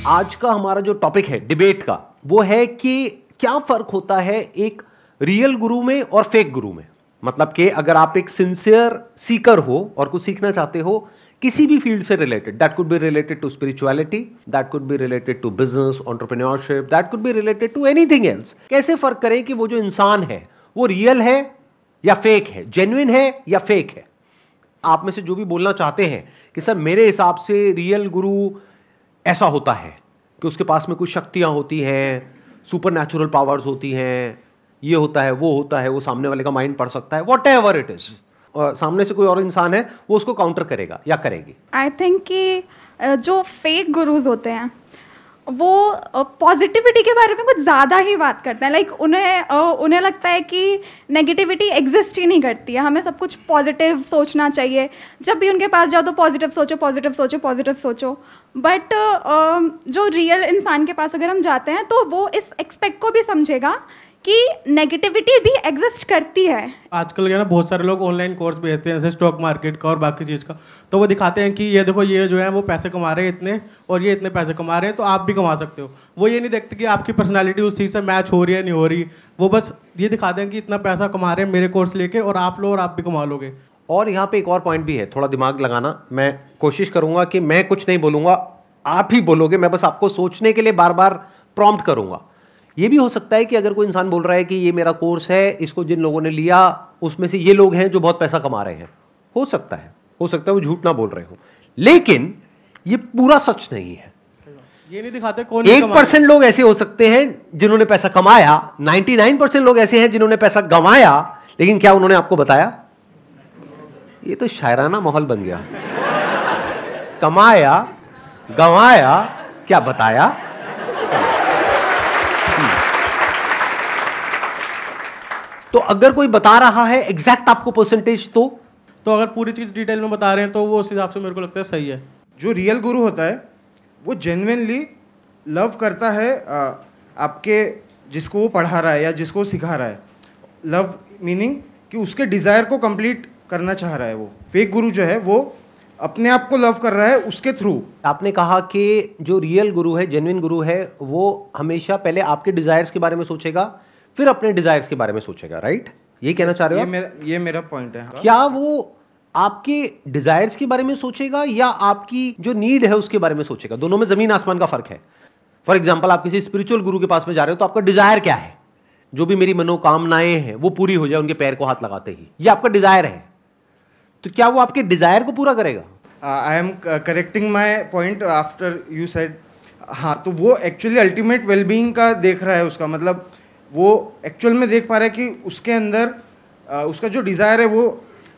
आज का हमारा जो टॉपिक है डिबेट का, वो है कि क्या फर्क होता है एक रियल गुरु में और फेक गुरु में। मतलब कि अगर आप एक सिंसियर सीकर हो और कुछ सीखना चाहते हो किसी भी फील्ड से related, that could be related to spirituality, that could be related to business, entrepreneurship, that could be related to anything else, कैसे फर्क करें कि वो जो इंसान है वो रियल है या फेक है, जेन्युइन है या फेक है। आप में से जो भी बोलना चाहते हैं कि सर मेरे हिसाब से रियल गुरु ऐसा होता है कि उसके पास में कुछ शक्तियां होती हैं, सुपर नेचुरल पावर्स होती हैं, ये होता है, वो सामने वाले का माइंड पढ़ सकता है, वॉट एवर इट इज, सामने से कोई और इंसान है वो उसको काउंटर करेगा या करेगी। आई थिंक कि जो फेक गुरुज होते हैं वो पॉजिटिविटी के बारे में कुछ ज़्यादा ही बात करते हैं। लाइक उन्हें लगता है कि नेगेटिविटी एग्जिस्ट ही नहीं करती है, हमें सब कुछ पॉजिटिव सोचना चाहिए। जब भी उनके पास जाओ तो पॉजिटिव सोचो, पॉजिटिव सोचो, पॉजिटिव सोचो। बट जो रियल इंसान के पास अगर हम जाते हैं तो वो इस एक्सपेक्ट को भी समझेगा कि नेगेटिविटी भी एग्जिस्ट करती है। आजकल क्या ना, बहुत सारे लोग ऑनलाइन कोर्स भेजते हैं जैसे स्टॉक मार्केट का और बाकी चीज़ का, तो वो दिखाते हैं कि ये देखो ये जो है वो पैसे कमा रहे हैं इतने और ये इतने पैसे कमा रहे हैं तो आप भी कमा सकते हो। वो ये नहीं देखते कि आपकी पर्सनालिटी उस चीज़ से मैच हो रही है नहीं हो रही, वो बस ये दिखाते हैं कि इतना पैसा कमा रहे हैं मेरे कोर्स लेके और आप लो और आप भी कमा लोगे। और यहाँ पे एक और पॉइंट भी है, थोड़ा दिमाग लगाना। मैं कोशिश करूंगा कि मैं कुछ नहीं बोलूंगा, आप ही बोलोगे, मैं बस आपको सोचने के लिए बार बार प्रॉम्प्ट करूंगा। ये भी हो सकता है कि अगर कोई इंसान बोल रहा है कि ये मेरा कोर्स है, इसको जिन लोगों ने लिया उसमें से ये लोग हैं जो बहुत पैसा कमा रहे हैं, हो सकता है वो झूठ ना बोल रहे हो, लेकिन ये पूरा सच नहीं है। ये नहीं दिखाते कौन 1% लोग ऐसे हो सकते हैं जिन्होंने पैसा कमाया, 99% लोग ऐसे हैं जिन्होंने पैसा गंवाया, लेकिन क्या उन्होंने आपको बताया? ये तो शायराना माहौल बन गया। कमाया, गंवाया, क्या बताया? तो अगर कोई बता रहा है एग्जैक्ट आपको परसेंटेज, तो अगर पूरी चीज़ डिटेल में बता रहे हैं तो वो उस हिसाब से मेरे को लगता है सही है। जो रियल गुरु होता है वो जेन्युइनली लव करता है आपके जिसको वो पढ़ा रहा है या जिसको वो सिखा रहा है। लव मीनिंग कि उसके डिज़ायर को कंप्लीट करना चाह रहा है। वो फेक गुरु जो है वो अपने आप को लव कर रहा है उसके थ्रू। आपने कहा कि जो रियल गुरु है, जेन्युइन गुरु है, वो हमेशा पहले आपके डिजायर्स के बारे में सोचेगा, फिर अपने डिजायर्स के बारे में सोचेगा, राइट? ये कहना चाह रहे हो? ये मेरा पॉइंट है। क्या वो आपके डिजायर्स के बारे में सोचेगा या आपकी जो नीड है उसके बारे में सोचेगा? दोनों में जमीन आसमान का फर्क है। फॉर एग्जाम्पल, आप किसी स्पिरिचुअल गुरु के पास में जा रहे हो तो आपका डिजायर क्या है? जो भी मेरी मनोकामनाएं हैं वो पूरी हो जाए उनके पैर को हाथ लगाते ही, ये आपका डिजायर है। तो क्या वो आपके डिजायर को पूरा करेगा? I am correcting my point after you said. हाँ, तो वो एक्चुअली अल्टीमेट वेलबींग का देख रहा है। उसका मतलब वो एक्चुअल में देख पा रहा है कि उसके अंदर उसका जो डिज़ायर है वो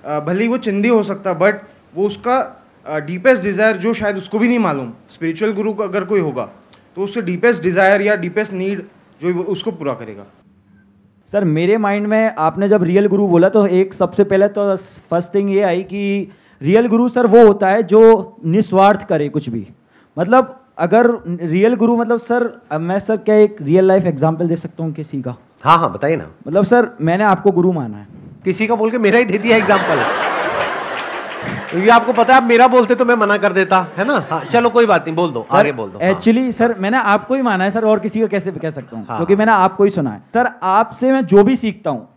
भले ही वो चंदी हो सकता, बट वो उसका डीपेस्ट डिज़ायर जो शायद उसको भी नहीं मालूम, स्पिरिचुअल गुरु का अगर कोई होगा तो उसके डीपेस्ट डिज़ायर या डीपेस्ट नीड जो उसको पूरा करेगा। सर मेरे माइंड में आपने जब रियल गुरु बोला तो एक सबसे पहले तो फर्स्ट थिंग ये आई कि रियल गुरु सर वो होता है जो निस्वार्थ करे कुछ भी। मतलब अगर रियल गुरु मतलब सर मैं सर क्या एक रियल लाइफ एग्जांपल दे सकता हूँ किसी का? हाँ हाँ बताइए ना। मतलब सर मैंने आपको गुरु माना है, किसी का बोल के मेरा ही दे दिया एग्जांपल। ये आपको पता है, आप मेरा बोलते तो मैं मना कर देता, है ना? हाँ चलो कोई बात नहीं, बोल दो, आगे बोल दो। एक्चुअली सर मैंने आपको ही माना है सर, और किसी का कैसे कह सकता हूँ? क्योंकि मैंने आपको ही सुना है सर। आपसे मैं जो भी सीखता हूँ,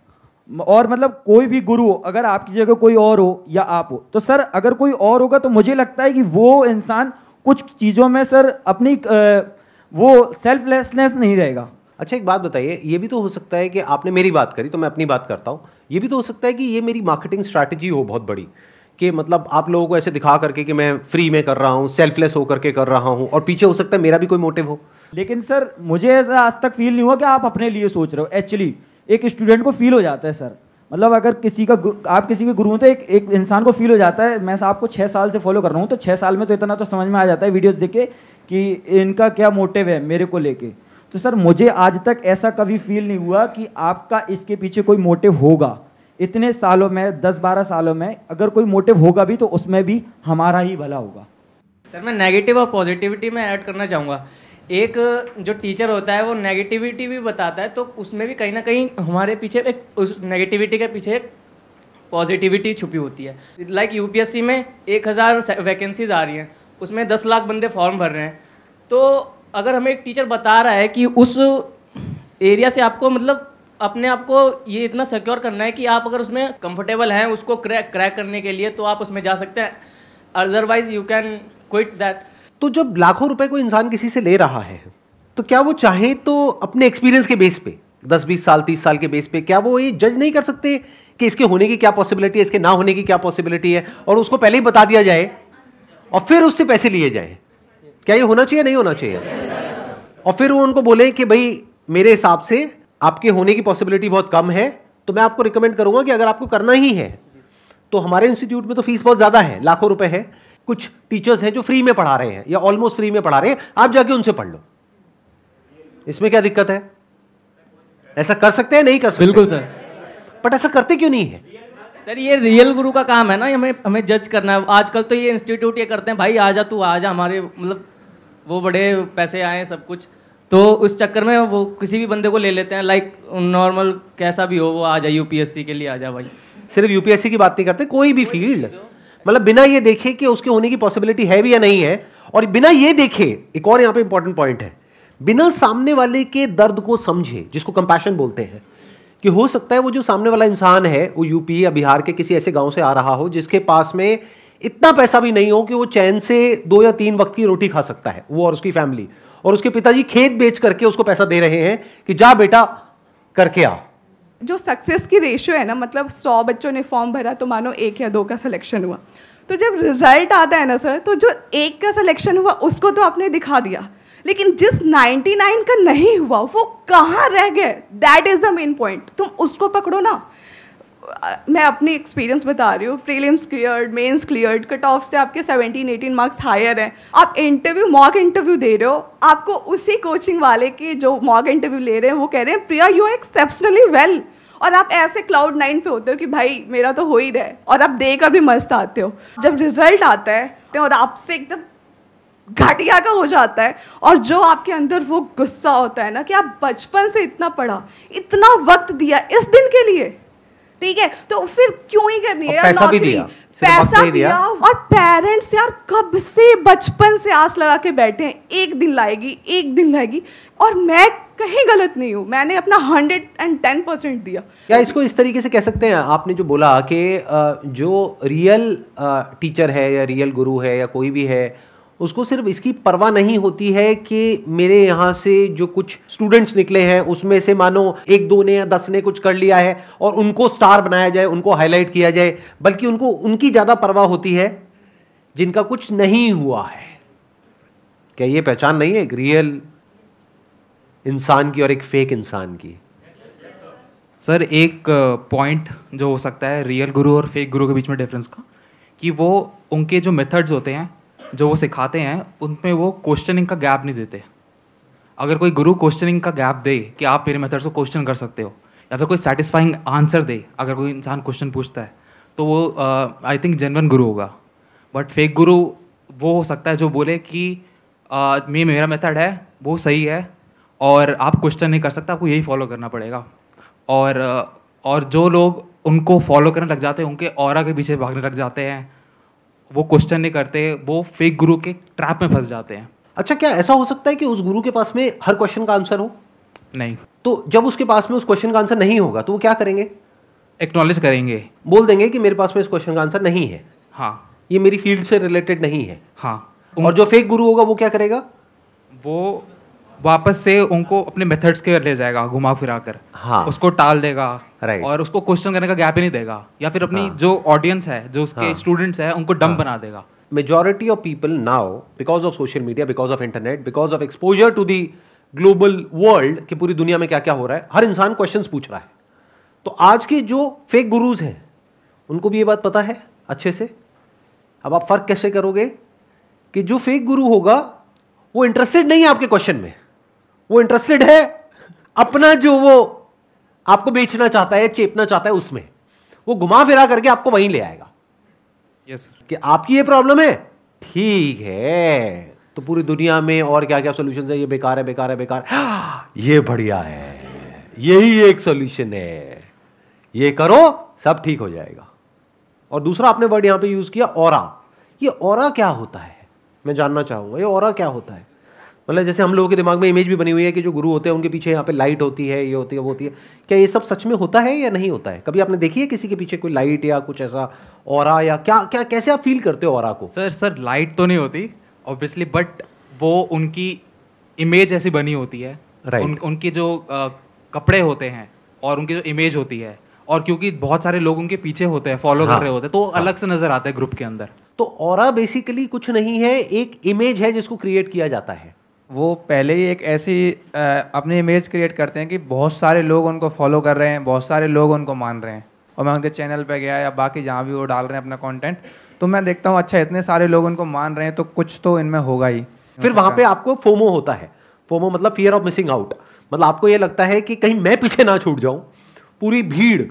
और मतलब कोई भी गुरु हो, अगर आपकी जगह कोई और हो या आप हो, तो सर अगर कोई और होगा तो मुझे लगता है कि वो इंसान कुछ चीज़ों में सर अपनी वो सेल्फलेसनेस नहीं रहेगा। अच्छा एक बात बताइए, ये भी तो हो सकता है कि आपने मेरी बात करी तो मैं अपनी बात करता हूँ, ये भी तो हो सकता है कि ये मेरी मार्केटिंग स्ट्रैटेजी हो बहुत बड़ी, कि मतलब आप लोगों को ऐसे दिखा करके कि मैं फ्री में कर रहा हूँ, सेल्फलेस होकर के कर रहा हूँ, और पीछे हो सकता है मेरा भी कोई मोटिव हो। लेकिन सर मुझे ऐसा आज तक फील नहीं हुआ कि आप अपने लिए सोच रहे हो। एक्चुअली एक स्टूडेंट को फील हो जाता है सर, मतलब अगर किसी का आप किसी के गुरु हो तो एक इंसान को फील हो जाता है। मैं आपको 6 साल से फॉलो कर रहा हूँ, तो 6 साल में तो इतना तो समझ में आ जाता है वीडियोस देख के कि इनका क्या मोटिव है मेरे को लेके। तो सर मुझे आज तक ऐसा कभी फील नहीं हुआ कि आपका इसके पीछे कोई मोटिव होगा। इतने सालों में 10-12 सालों में अगर कोई मोटिव होगा भी तो उसमें भी हमारा ही भला होगा। सर मैं नेगेटिव और पॉजिटिविटी में ऐड करना चाहूँगा। एक जो टीचर होता है वो नेगेटिविटी भी बताता है, तो उसमें भी कहीं ना कहीं हमारे पीछे एक उस नेगेटिविटी के पीछे एक पॉजिटिविटी छुपी होती है। लाइक यूपीएससी में 1000 वैकेंसीज आ रही हैं, उसमें 10 लाख बंदे फॉर्म भर रहे हैं, तो अगर हमें एक टीचर बता रहा है कि उस एरिया से आपको मतलब अपने आप को ये इतना सिक्योर करना है कि आप अगर उसमें कंफर्टेबल हैं उसको क्रैक करने के लिए, तो आप उसमें जा सकते हैं, otherwise you can quit that. तो जब लाखों रुपए को इंसान किसी से ले रहा है, तो क्या वो चाहे तो अपने एक्सपीरियंस के बेस पे 10-20 साल 30 साल के बेस पे क्या वो ये जज नहीं कर सकते कि इसके होने की क्या पॉसिबिलिटी है, इसके ना होने की क्या पॉसिबिलिटी है, और उसको पहले ही बता दिया जाए और फिर उससे पैसे लिए जाए? क्या ये होना चाहिए, नहीं होना चाहिए? और फिर वो उनको बोले कि भाई मेरे हिसाब से आपके होने की पॉसिबिलिटी बहुत कम है, तो मैं आपको रिकमेंड करूंगा कि अगर आपको करना ही है तो हमारे इंस्टीट्यूट में तो फीस बहुत ज्यादा है, लाखों रुपए है, कुछ टीचर्स हैं जो फ्री में पढ़ा रहे हैं या ऑलमोस्ट फ्री में पढ़ा रहे हैं, आप जाके उनसे पढ़ लो, इसमें क्या दिक्कत है? ऐसा कर सकते हैं, नहीं कर सकते? बिल्कुल सर। बट ऐसा करते क्यों नहीं है? सर ये रियल गुरु का काम है ना, हमें जज करना है। आजकल तो ये इंस्टीट्यूट ये करते हैं, भाई आजा तू आजा, हमारे मतलब वो बड़े पैसे आए सब कुछ, तो उस चक्कर में वो किसी भी बंदे को ले लेते हैं, लाइक नॉर्मल कैसा भी हो वो आ जा, यूपीएससी के लिए आ जा भाई। सिर्फ यूपीएससी की बात नहीं करते, कोई भी फील्ड, मतलब बिना ये देखे कि उसके होने की पॉसिबिलिटी है भी या नहीं है, और बिना ये देखे, एक और यहाँ पे इंपॉर्टेंट पॉइंट है, बिना सामने वाले के दर्द को समझे, जिसको कंपैशन बोलते हैं, कि हो सकता है वो जो सामने वाला इंसान है वो यूपी या बिहार के किसी ऐसे गांव से आ रहा हो जिसके पास में इतना पैसा भी नहीं हो कि वो चैन से 2 या 3 वक्त की रोटी खा सकता है, वो और उसकी फैमिली, और उसके पिताजी खेत बेच करके उसको पैसा दे रहे हैं कि जा बेटा करके आ। जो सक्सेस की रेशियो है ना, मतलब 100 बच्चों ने फॉर्म भरा तो मानो 1 या 2 का सिलेक्शन हुआ, तो जब रिजल्ट आता है ना सर, तो जो 1 का सिलेक्शन हुआ उसको तो आपने दिखा दिया, लेकिन जिस 99 का नहीं हुआ वो कहाँ रह गए, that is the main point. तुम उसको पकड़ो ना। मैं अपनी एक्सपीरियंस बता रही हूँ, prelims cleared, mains cleared, cut off से आपके 17-18 मार्क्स हायर हैं, आप इंटरव्यू मॉक इंटरव्यू दे रहे हो, आपको उसी कोचिंग वाले के जो मॉक इंटरव्यू ले रहे हैं वो कह रहे हैं प्रिया यू आर एक्सेप्शनली वेल, और आप ऐसे क्लाउड 9 पे होते हो कि भाई मेरा तो हो ही रहा है, और आप देकर भी मस्त आते हो। जब रिजल्ट आता है और आपसे एकदम घटिया का हो जाता है, और जो आपके अंदर वो गुस्सा होता है ना कि आप बचपन से इतना पढ़ा, इतना वक्त दिया इस दिन के लिए, ठीक है, तो फिर क्यों ही करनी है? पैसा भी दिया, पैसा दिया, और पेरेंट्स यार कब से बचपन से आस लगा के बैठे हैं, एक दिन लाएगी एक दिन लाएगी, और मैं कहीं गलत नहीं हूँ, मैंने अपना 110% दिया। क्या इसको इस तरीके से कह सकते हैं, आपने जो बोला कि जो रियल टीचर है या रियल गुरु है या कोई भी है, उसको सिर्फ इसकी परवाह नहीं होती है कि मेरे यहाँ से जो कुछ स्टूडेंट्स निकले हैं उसमें से मानो 1-2 ने या 10 ने कुछ कर लिया है और उनको स्टार बनाया जाए, उनको हाईलाइट किया जाए, बल्कि उनको उनकी ज़्यादा परवाह होती है जिनका कुछ नहीं हुआ है। क्या ये पहचान नहीं है एक रियल इंसान की और एक फेक इंसान की? सर एक पॉइंट जो हो सकता है रियल गुरु और फेक गुरु के बीच में डिफरेंस का, कि वो उनके जो मेथड्स होते हैं जो वो सिखाते हैं उनमें वो क्वेश्चनिंग का गैप नहीं देते। अगर कोई गुरु क्वेश्चनिंग का गैप दे कि आप मेरे मेथड्स को क्वेश्चन कर सकते हो, या फिर कोई सेटिस्फाइंग आंसर दे अगर कोई इंसान क्वेश्चन पूछता है, तो वो आई थिंक जेन्युइन गुरु होगा। बट फेक गुरु वो हो सकता है जो बोले कि मेरा मेथड है वो सही है और आप क्वेश्चन नहीं कर सकते, आपको यही फॉलो करना पड़ेगा। और जो लोग उनको फॉलो करने लग जाते हैं, उनके ऑरा के पीछे भागने लग जाते हैं, वो क्वेश्चन नहीं करते, वो फेक गुरु के ट्रैप में फंस जाते हैं। अच्छा, क्या ऐसा हो सकता है कि उस गुरु के पास में हर क्वेश्चन का आंसर हो? नहीं। तो जब उसके पास में उस क्वेश्चन का आंसर नहीं होगा तो वो क्या करेंगे? एक्नॉलेज करेंगे, बोल देंगे कि मेरे पास में इस क्वेश्चन का आंसर नहीं है, हाँ ये मेरी फील्ड से रिलेटेड नहीं है। हाँ। और जो फेक गुरु होगा वो क्या करेगा? वो वापस से उनको अपने मेथड्स के ले जाएगा घुमा फिरा कर, हाँ, उसको टाल देगा, राइट, और उसको क्वेश्चन करने का गैप ही नहीं देगा, या फिर अपनी जो ऑडियंस है, जो उसके स्टूडेंट्स है, उनको डम बना देगा। Majority of people now, because of social media, because of internet, because of exposure to the global world, कि पूरी दुनिया में क्या क्या हो रहा है, हर इंसान क्वेश्चंस पूछ रहा है। तो आज के जो फेक गुरुज हैं उनको भी ये बात पता है अच्छे से। अब आप फर्क कैसे करोगे कि जो फेक गुरु होगा वो इंटरेस्टेड नहीं है आपके क्वेश्चन में, वो इंटरेस्टेड है अपना जो वो आपको बेचना चाहता है, चेपना चाहता है, उसमें वो घुमा फिरा करके आपको वहीं ले आएगा। यस कि आपकी ये प्रॉब्लम है, ठीक है, तो पूरी दुनिया में और क्या क्या सॉल्यूशंस है, ये बेकार है, बेकार है, बेकार, ये बढ़िया है, यही एक सॉल्यूशन है, ये करो सब ठीक हो जाएगा। और दूसरा आपने वर्ड यहां पे यूज किया ऑरा। ये ऑरा क्या होता है मैं जानना चाहूंगा, ये ऑरा क्या होता है? मतलब जैसे हम लोगों के दिमाग में इमेज भी बनी हुई है कि जो गुरु होते हैं उनके पीछे यहाँ पे लाइट होती है, ये होती है, वो होती है। क्या ये सब सच में होता है या नहीं होता है? कभी आपने देखी है किसी के पीछे कोई लाइट या कुछ ऐसा ऑरा, या क्या क्या कैसे आप फील करते हो ऑरा को? सर लाइट तो नहीं होती ऑब्वियसली, बट वो उनकी इमेज ऐसी बनी होती है, उनके जो कपड़े होते हैं और उनकी जो इमेज होती है, और क्योंकि बहुत सारे लोग उनके पीछे होते हैं, फॉलो कर रहे होते हैं, तो अलग से नजर आता है ग्रुप के अंदर। तो ऑरा बेसिकली कुछ नहीं है, एक इमेज है जिसको क्रिएट किया जाता है। वो पहले ही एक ऐसी अपनी इमेज क्रिएट करते हैं कि बहुत सारे लोग उनको फॉलो कर रहे हैं, बहुत सारे लोग उनको मान रहे हैं। और मैं उनके चैनल पे गया या बाकी जहाँ भी वो डाल रहे हैं अपना कंटेंट, तो मैं देखता हूँ अच्छा इतने सारे लोग उनको मान रहे हैं तो कुछ तो इनमें होगा ही। फिर वहां पे आपको फोमो होता है। फोमो मतलब फियर ऑफ मिसिंग आउट। मतलब आपको ये लगता है कि कहीं मैं पीछे ना छूट जाऊं, पूरी भीड़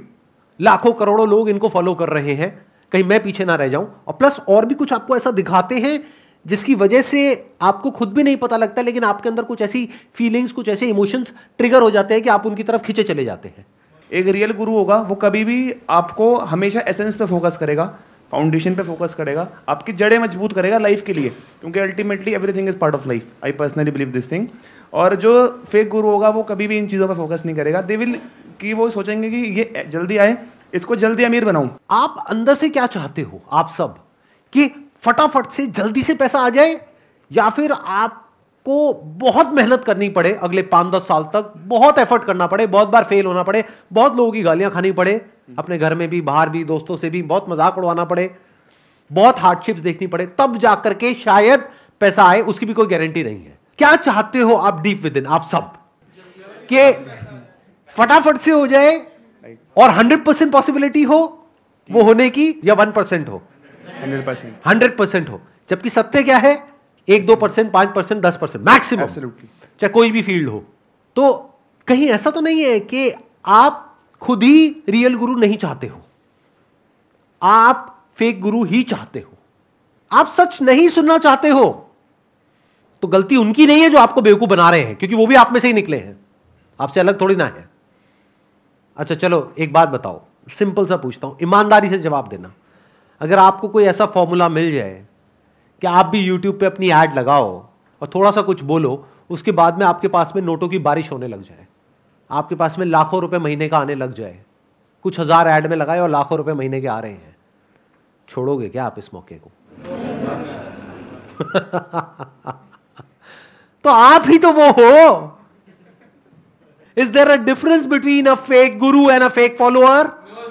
लाखों करोड़ों लोग इनको फॉलो कर रहे हैं, कहीं मैं पीछे ना रह जाऊं। और प्लस और भी कुछ आपको ऐसा दिखाते हैं जिसकी वजह से आपको खुद भी नहीं पता लगता, लेकिन आपके अंदर कुछ ऐसी फीलिंग्स, कुछ ऐसे इमोशंस ट्रिगर हो जाते हैं कि आप उनकी तरफ खींचे चले जाते हैं। एक रियल गुरु होगा वो कभी भी आपको हमेशा एसेंस पे फोकस करेगा, फाउंडेशन पे फोकस करेगा, आपकी जड़ें मजबूत करेगा लाइफ के लिए, क्योंकि ultimately everything is part of life. I personally believe this thing. और जो फेक गुरु होगा वो कभी भी इन चीज़ों पे फोकस नहीं करेगा। दे विल कि वो सोचेंगे कि ये जल्दी आए, इसको जल्दी अमीर बनाऊं। आप अंदर से क्या चाहते हो आप सब, कि फटाफट से जल्दी से पैसा आ जाए, या फिर आपको बहुत मेहनत करनी पड़े अगले 5-10 साल तक, बहुत एफर्ट करना पड़े, बहुत बार फेल होना पड़े, बहुत लोगों की गालियां खानी पड़े, अपने घर में भी, बाहर भी, दोस्तों से भी बहुत मजाक उड़वाना पड़े, बहुत हार्डशिप्स देखनी पड़े, तब जाकर के शायद पैसा आए? उसकी भी कोई गारंटी नहीं है। क्या चाहते हो आप डीप विद इन, आप सब, कि फटाफट से हो जाए और 100% पॉसिबिलिटी हो वो होने की, या 1% हो? 100% हो। जबकि सत्य क्या है? 1-2%, 5%, 10% मैक्सिमम, चाहे कोई भी फील्ड हो। तो कहीं ऐसा तो नहीं है कि आप खुद ही रियल गुरु नहीं चाहते हो, आप फेक गुरु ही चाहते हो, आप सच नहीं सुनना चाहते हो? तो गलती उनकी नहीं है जो आपको बेवकूफ बना रहे हैं, क्योंकि वो भी आप में से ही निकले हैं, आपसे अलग थोड़ी ना है। अच्छा चलो एक बात बताओ, सिंपल सा पूछता हूं, ईमानदारी से जवाब देना। अगर आपको कोई ऐसा फॉर्मूला मिल जाए कि आप भी यूट्यूब पे अपनी ऐड लगाओ और थोड़ा सा कुछ बोलो, उसके बाद में आपके पास में नोटों की बारिश होने लग जाए, आपके पास में लाखों रुपए महीने का आने लग जाए, कुछ हजार ऐड में लगाए और लाखों रुपए महीने के आ रहे हैं, छोड़ोगे क्या आप इस मौके को? तो आप ही तो वो हो। Is there a difference between a fake guru and a fake follower?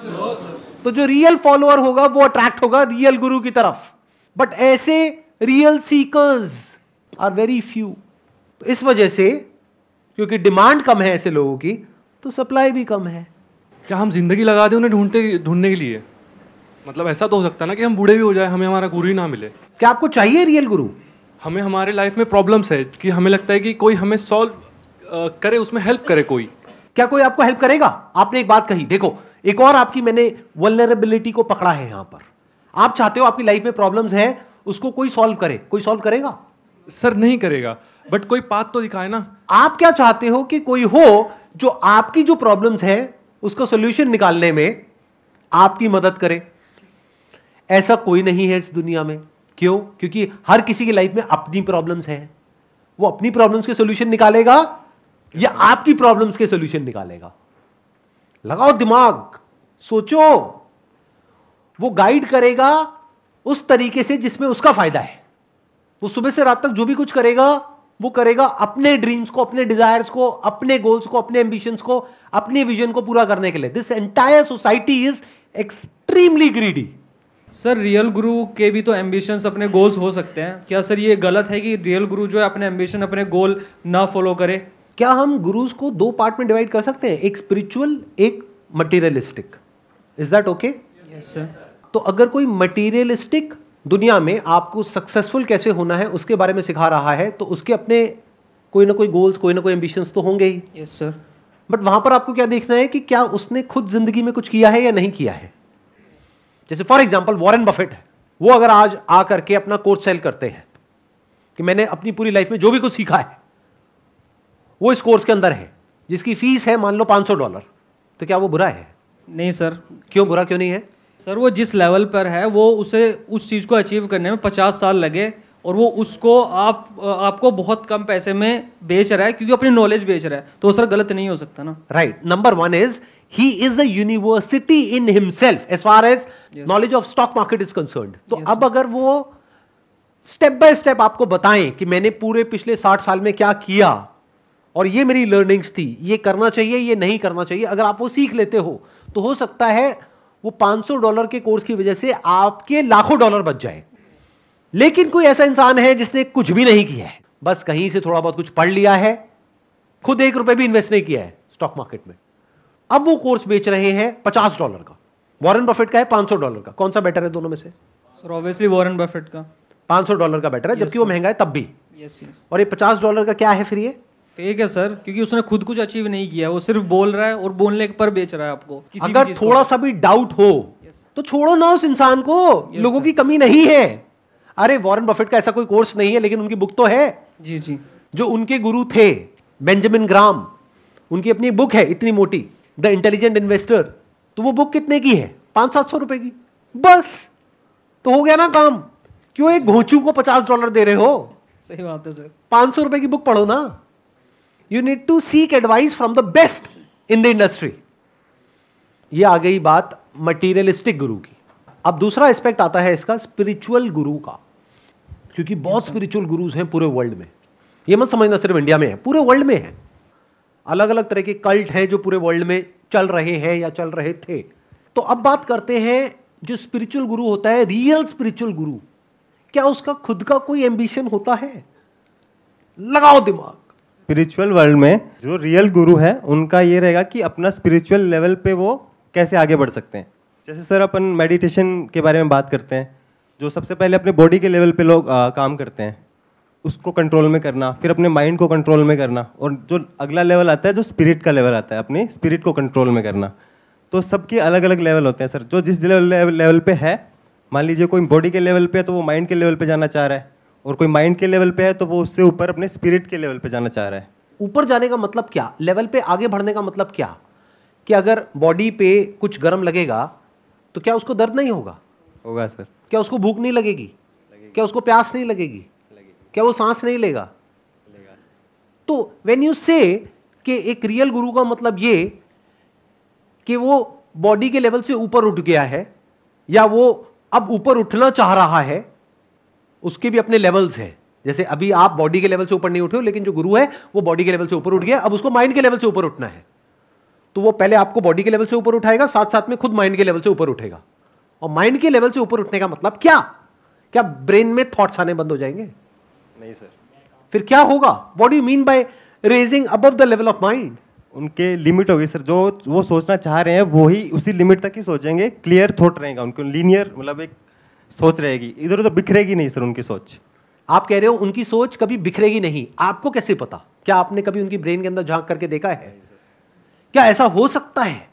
No, sir. तो जो रियल फॉलोअर होगा वो अट्रैक्ट होगा रियल गुरु की तरफ, बट ऐसे real seekers are very few. तो इस वजह से, क्योंकि डिमांड कम है ऐसे लोगों की, तो सप्लाई भी कम है। क्या हम जिंदगी लगा दें उन्हें ढूंढने के लिए? मतलब ऐसा तो हो सकता है ना कि हम बूढ़े भी हो जाए, हमें हमारा गुरु ही ना मिले। क्या आपको चाहिए रियल गुरु? हमें हमारे लाइफ में प्रॉब्लम्स है कि हमें लगता है कि कोई हमें सॉल्व करे, उसमें हेल्प करे कोई। क्या कोई आपको हेल्प करेगा? आपने एक बात कही, देखो एक और आपकी मैंने वल्नरेबिलिटी को पकड़ा है यहां पर। आप चाहते हो आपकी लाइफ में प्रॉब्लम्स है, उसको कोई सॉल्व करे, कोई सॉल्व करेगा? सर नहीं करेगा, बट कोई पाथ तो दिखाए ना। आप क्या चाहते हो कि कोई हो जो आपकी जो प्रॉब्लम्स है उसका सॉल्यूशन निकालने में आपकी मदद करे। ऐसा कोई नहीं है इस दुनिया में। क्यों? क्योंकि हर किसी की लाइफ में अपनी प्रॉब्लम्स है। वो अपनी प्रॉब्लम्स के सॉल्यूशन निकालेगा या आपकी प्रॉब्लम्स के सॉल्यूशन निकालेगा? लगाओ दिमाग, सोचो। वो गाइड करेगा उस तरीके से जिसमें उसका फायदा है। वो सुबह से रात तक जो भी कुछ करेगा वो करेगा अपने ड्रीम्स को, अपने डिजायर्स को, अपने गोल्स को, अपने एम्बिशंस को, अपने विजन को पूरा करने के लिए। This entire society is extremely greedy. Sir real गुरु के भी तो एम्बिशंस, अपने गोल्स हो सकते हैं। क्या सर ये गलत है कि रियल गुरु जो है अपने एम्बिशन, अपने गोल ना फॉलो करे? क्या हम गुरुज को दो पार्ट में डिवाइड कर सकते हैं, एक स्पिरिचुअल, एक materialistic? Is that okay? Yes sir. तो अगर कोई मटेरियलिस्टिक दुनिया में आपको सक्सेसफुल कैसे होना है उसके बारे में सिखा रहा है, तो उसके अपने कोई ना कोई गोल्स, कोई ना कोई एम्बिशंस तो होंगे ही। Yes sir. बट वहां पर आपको क्या देखना है कि क्या उसने खुद जिंदगी में कुछ किया है या नहीं किया है। जैसे फॉर एग्जांपल वॉरेन बफेट है, वो अगर आज आ करके अपना कोर्स सेल करते हैं कि मैंने अपनी पूरी लाइफ में जो भी कुछ सीखा है वो इस कोर्स के अंदर है, जिसकी फीस है मान लो $500, तो क्या वो बुरा है? नहीं सर। क्यों बुरा क्यों नहीं है? सर वो जिस लेवल पर है, वो उसे उस चीज़ को अचीव करने में 50 साल लगे और वो उसको आपको बहुत कम पैसे में बेच रहा है क्योंकि अपनी नॉलेज बेच रहा है, तो सर गलत नहीं हो सकता ना? Right. Number 1 is he is a university in himself as far as knowledge of stock market is concerned. तो अब अगर वो स्टेप बाय स्टेप आपको बताएं कि मैंने पूरे पिछले 60 साल में क्या किया और ये मेरी लर्निंग्स थी, ये करना चाहिए, ये नहीं करना चाहिए, अगर आप वो सीख लेते हो तो सकता है वो $500 के कोर्स की वजह से आपके लाखों डॉलर बच जाए. लेकिन कोई ऐसा इंसान है जिसने कुछ भी नहीं किया है, बस कहीं से थोड़ा बहुत कुछ पढ़ लिया है, खुद $1 भी इन्वेस्ट नहीं किया है स्टॉक मार्केट में, अब वो कोर्स बेच रहे हैं $50 का. वॉरेन बफेट का है $500 का. कौन सा बेटर है दोनों में से? सर ऑब्वियसली वॉरेन बफेट का. $500 का बेटर है, जबकि वो महंगा है तब भी. Yes yes. और ये $50 का क्या है फिर? ये फेक है सर, क्योंकि उसने खुद कुछ अचीव नहीं किया, वो सिर्फ बोल रहा है और बोलने पर बेच रहा है आपको. अगर थोड़ा सा भी डाउट हो तो छोड़ो ना उस इंसान को. लोगों की कमी नहीं है. अरे वॉरेन बफेट का ऐसा कोई कोर्स नहीं है, लेकिन उनकी बुक तो है. जी जी. जो उनके गुरु थे बेंजामिन ग्राम, उनकी अपनी बुक है इतनी मोटी, द इंटेलिजेंट इन्वेस्टर. तो वो बुक कितने की है? 500-700 रुपए की. बस तो हो गया ना काम. क्यों एक घोंचू को $50 दे रहे हो? सही बात है सर. 500 रुपए की बुक पढ़ो ना. You need to seek advice from the best in the industry. ये आ गई बात मटीरियलिस्टिक गुरु की. अब दूसरा एस्पेक्ट आता है इसका स्पिरिचुअल गुरु का, क्योंकि बहुत स्पिरिचुअल गुरुज हैं पूरे वर्ल्ड में. ये मत समझना सिर्फ इंडिया में है, पूरे वर्ल्ड में है. अलग अलग तरह के कल्ट हैं जो पूरे वर्ल्ड में चल रहे हैं या चल रहे थे. तो अब बात करते हैं जो स्पिरिचुअल गुरु होता है, रियल स्पिरिचुअल गुरु, क्या उसका खुद का कोई एम्बिशन होता है? लगाओ दिमाग. स्पिरिचुअल वर्ल्ड में जो रियल गुरु है उनका ये रहेगा कि अपना स्पिरिचुअल लेवल पे वो कैसे आगे बढ़ सकते हैं. जैसे सर अपन मेडिटेशन के बारे में बात करते हैं, जो सबसे पहले अपने बॉडी के लेवल पे लोग काम करते हैं, उसको कंट्रोल में करना, फिर अपने माइंड को कंट्रोल में करना, और जो अगला लेवल आता है जो स्पिरिट का लेवल आता है, अपनी स्पिरिट को कंट्रोल में करना. तो सबके अलग अलग लेवल होते हैं सर. जो जिस लेवल पे है, मान लीजिए कोई बॉडी के लेवल पे है तो वो माइंड के लेवल पे जाना चाह रहा है, और कोई माइंड के लेवल पे है तो वो उससे ऊपर अपने स्पिरिट के लेवल पे जाना चाह रहा है. ऊपर जाने का मतलब क्या? लेवल पे आगे बढ़ने का मतलब क्या? कि अगर बॉडी पे कुछ गर्म लगेगा तो क्या उसको दर्द नहीं होगा? होगा सर. क्या उसको भूख नहीं लगेगी? क्या उसको प्यास नहीं लगेगी? क्या वो सांस नहीं लेगा? तो व्हेन यू से कि एक रियल गुरु का मतलब ये कि वो बॉडी के लेवल से ऊपर उठ गया है, या वो अब ऊपर उठना चाह रहा है, उसके भी अपने लेवल्स हैं. जैसे अभी आप बॉडी के लेवल से ऊपर नहीं उठे हो, लेकिन जो गुरु है वो बॉडी के लेवल से ऊपर उठ गया, अब उसको माइंड के लेवल से ऊपर उठना है. तो वो पहले आपको बॉडी के लेवल से ऊपर उठाएगा, साथ साथ में खुद माइंड के लेवल से ऊपर उठेगा. और माइंड के लेवल से ऊपर उठने का मतलब क्या? क्या ब्रेन में थॉट्स आने बंद हो जाएंगे? नहीं सर. फिर क्या होगा? What do you mean by raising above the level of mind? उनके लिमिट होगी सर. जो वो सोचना चाह रहे हैं वो ही उसी लिमिट तक ही सोचेंगे. क्लियर थॉट रहेगा उनको, लीनियर मतलब एक सोच रहेगी, इधर उधर बिखरेगी नहीं सर उनकी सोच. आप कह रहे हो उनकी सोच कभी बिखरेगी नहीं. आपको कैसे पता? क्या आपने कभी उनकी ब्रेन के अंदर झांक करके देखा है? क्या ऐसा हो सकता है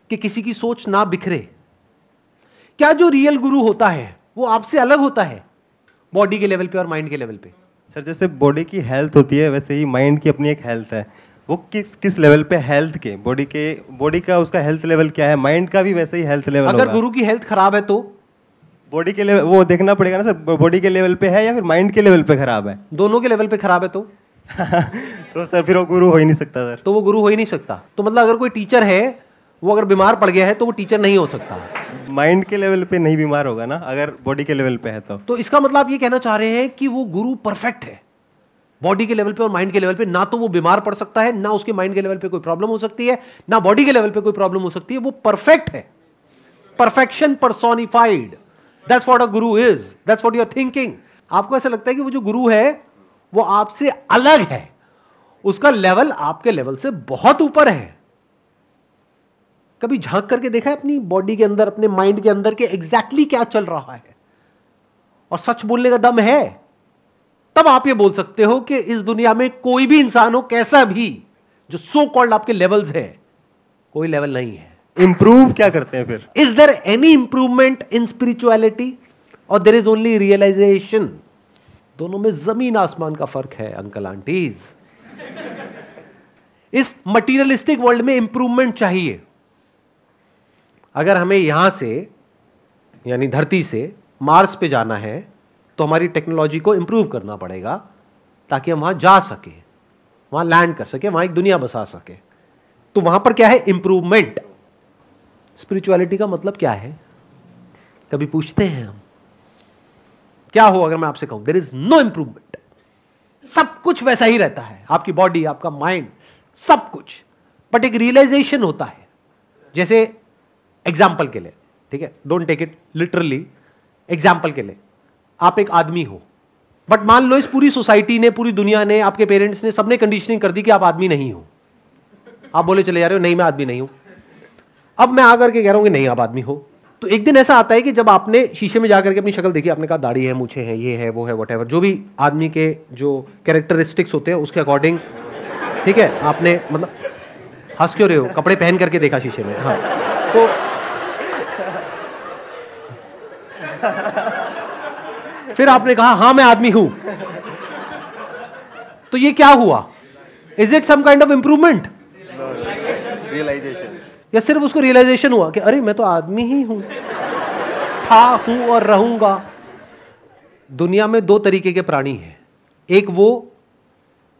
कि किसी की सोच ना बिखरे? क्या जो रियल गुरु होता है वो आपसे अलग होता है बॉडी के लेवल पे और माइंड के लेवल पे? सर जैसे बॉडी की हेल्थ होती है वैसे ही माइंड की अपनी एक हेल्थ है. वो किस लेवल पे हेल्थ के बॉडी का उसका हेल्थ लेवल क्या है, माइंड का भी वैसे ही हेल्थ लेवल. अगर गुरु की हेल्थ खराब है तो बॉडी के लेवल वो देखना पड़ेगा ना सर, बॉडी के लेवल पे है या फिर माइंड के लेवल पे खराब है. दोनों के लेवल पे खराब है तो तो सर फिर वो गुरु हो ही नहीं सकता सर. तो वो गुरु हो ही नहीं सकता. तो मतलब अगर कोई टीचर है वो अगर बीमार पड़ गया है तो वो टीचर नहीं हो सकता. माइंड के लेवल पे नहीं बीमार होगा ना, अगर बॉडी के लेवल पे है तो इसका मतलब आप ये कहना चाह रहे हैं कि वो गुरु परफेक्ट है बॉडी के लेवल पे और माइंड के लेवल पे. ना तो वो बीमार पड़ सकता है, ना उसके माइंड के लेवल पे कोई प्रॉब्लम हो सकती है, ना बॉडी के लेवल पे कोई प्रॉब्लम हो सकती है. वो परफेक्ट है, perfection personified. That's what a guru is. That's what you are thinking. आपको ऐसा लगता है कि वो जो गुरु है वो आपसे अलग है, उसका लेवल आपके लेवल से बहुत ऊपर है. कभी झांक करके देखा है अपनी बॉडी के अंदर, अपने माइंड के अंदर के एग्जैक्टली क्या चल रहा है? और सच बोलने का दम है तब आप ये बोल सकते हो कि इस दुनिया में कोई भी इंसान हो कैसा भी, जो सो कॉल्ड आपके लेवल्स है, कोई लेवल नहीं है. इंप्रूव क्या करते हैं फिर? Is there any improvement in spirituality और देयर इज ओनली रियलाइजेशन? दोनों में जमीन आसमान का फर्क है अंकल आंटीज. इस मटीरियलिस्टिक वर्ल्ड में इंप्रूवमेंट चाहिए. अगर हमें यहां से यानी धरती से मार्स पे जाना है तो हमारी टेक्नोलॉजी को इंप्रूव करना पड़ेगा ताकि हम वहां जा सके, वहां लैंड कर सके, वहां एक दुनिया बसा सके। तो वहां पर क्या है? इंप्रूवमेंट। स्पिरिचुअलिटी का मतलब क्या है? कभी पूछते हैं हम क्या हो अगर मैं आपसे कहूं देयर इज नो इंप्रूवमेंट, सब कुछ वैसा ही रहता है, आपकी बॉडी, आपका माइंड, सब कुछ, बट एक रियलाइजेशन होता है। जैसे एग्जाम्पल के लिए, ठीक है, don't take it literally, example के लिए आप एक आदमी हो, बट मान लो इस पूरी सोसाइटी ने, पूरी दुनिया ने, आपके पेरेंट्स ने, सबने कंडीशनिंग कर दी कि आप आदमी नहीं हो। आप बोले चले जा रहे हो नहीं मैं आदमी नहीं हूं। अब मैं आकर के कह रहा हूं कि नहीं आप आदमी हो। तो एक दिन ऐसा आता है कि जब आपने शीशे में जाकर के अपनी शक्ल देखी, आपने कहा दाढ़ी है, मूछें हैं, ये है, वो है, व्हाटएवर, जो भी आदमी के जो कैरेक्टरिस्टिक्स होते हैं उसके अकॉर्डिंग, ठीक है, आपने मतलब हंस क्यों रहे हो, कपड़े पहन करके देखा शीशे में, हाँ, तो फिर आपने कहा हाँ मैं आदमी हूं। तो ये क्या हुआ? Is it some kind of improvement? Realization. या सिर्फ उसको रियलाइजेशन हुआ कि अरे मैं तो आदमी ही हूं, था, हूं और रहूंगा। दुनिया में दो तरीके के प्राणी हैं, एक वो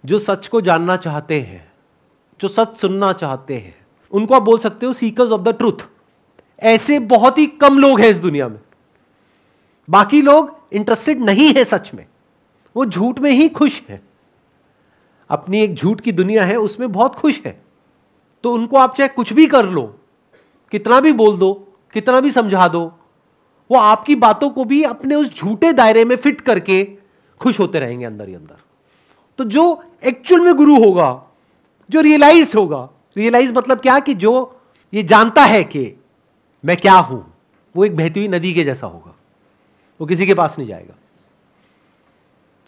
जो सच को जानना चाहते हैं, जो सच सुनना चाहते हैं, उनको आप बोल सकते हो सीकर्स ऑफ द ट्रूथ। ऐसे बहुत ही कम लोग हैं इस दुनिया में। बाकी लोग इंटरेस्टेड नहीं है सच में, वो झूठ में ही खुश है, अपनी एक झूठ की दुनिया है उसमें बहुत खुश है। तो उनको आप चाहे कुछ भी कर लो, कितना भी बोल दो, कितना भी समझा दो, वो आपकी बातों को भी अपने उस झूठे दायरे में फिट करके खुश होते रहेंगे अंदर ही अंदर। तो जो एक्चुअल में गुरु होगा, जो रियलाइज होगा, रियलाइज मतलब क्या कि जो ये जानता है कि मैं क्या हूं, वो एक बहती हुई नदी के जैसा होगा। वो किसी के पास नहीं जाएगा,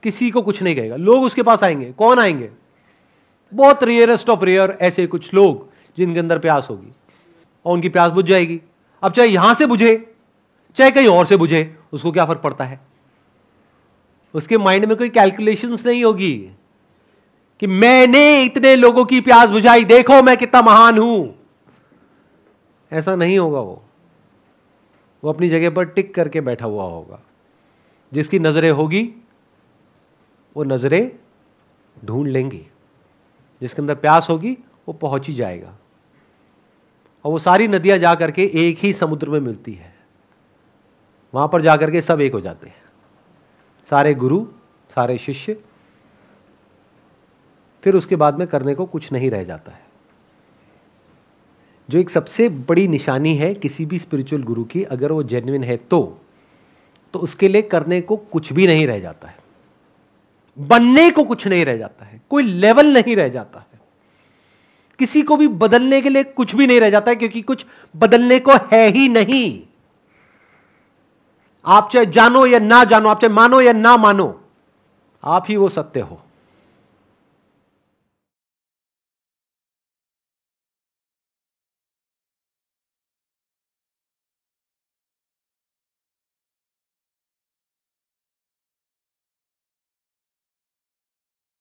किसी को कुछ नहीं कहेगा। लोग उसके पास आएंगे, कौन आएंगे? बहुत रेयरेस्ट ऑफ रेयर ऐसे कुछ लोग जिनके अंदर प्यास होगी और उनकी प्यास बुझ जाएगी। अब चाहे यहां से बुझे चाहे कहीं और से बुझे, उसको क्या फर्क पड़ता है? उसके माइंड में कोई कैलकुलेशंस नहीं होगी कि मैंने इतने लोगों की प्यास बुझाई, देखो मैं कितना महान हूं। ऐसा नहीं होगा। वो अपनी जगह पर टिक करके बैठा हुआ होगा। जिसकी नजरें होगी वो नजरें ढूंढ लेंगी, जिसके अंदर प्यास होगी वो पहुंच ही जाएगा। और वो सारी नदियां जाकर के एक ही समुद्र में मिलती है, वहां पर जाकर के सब एक हो जाते हैं, सारे गुरु, सारे शिष्य। फिर उसके बाद में करने को कुछ नहीं रह जाता है। जो एक सबसे बड़ी निशानी है किसी भी स्पिरिचुअल गुरु की, अगर वो जेन्युइन है तो उसके लिए करने को कुछ भी नहीं रह जाता है, बनने को कुछ नहीं रह जाता है, कोई लेवल नहीं रह जाता है, किसी को भी बदलने के लिए कुछ भी नहीं रह जाता है, क्योंकि कुछ बदलने को है ही नहीं। आप चाहे जानो या ना जानो, आप चाहे मानो या ना मानो, आप ही वो सत्य हो।